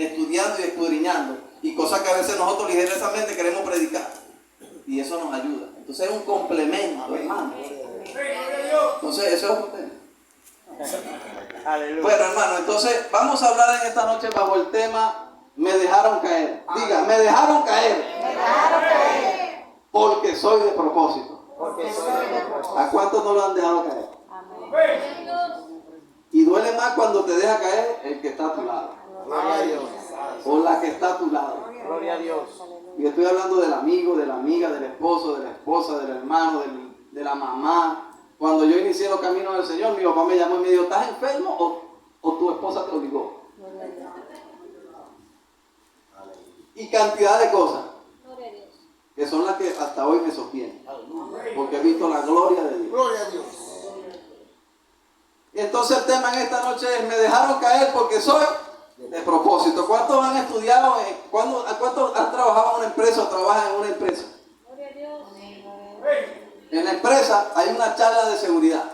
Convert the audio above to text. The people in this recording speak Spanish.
estudiando y escudriñando. Y cosas que a veces nosotros ligeramente queremos predicar. Y eso nos ayuda. Entonces es un complemento, hermano. Entonces eso es otro tema. Bueno, hermano, entonces vamos a hablar en esta noche bajo el tema me dejaron caer. Diga, me dejaron caer. Me dejaron caer. Porque soy de propósito. Porque soy de propósito. ¿A cuántos no lo han dejado caer? Amén. Y duele más cuando te deja caer el que está a tu lado. Gloria a Dios. O la que está a tu lado. Gloria a Dios. Y estoy hablando del amigo, de la amiga, del esposo, de la esposa, del hermano, de la mamá. Cuando yo inicié los caminos del Señor, mi papá me llamó y me dijo, ¿estás enfermo o tu esposa te obligó? Y cantidad de cosas que son las que hasta hoy me sostienen. Porque he visto la gloria de Dios. Gloria a Dios. Y entonces el tema en esta noche es, me dejaron caer porque soy de propósito. ¿Cuántos han estudiado? ¿Cuántos han trabajado en una empresa o trabajan en una empresa? En la empresa hay una charla de seguridad.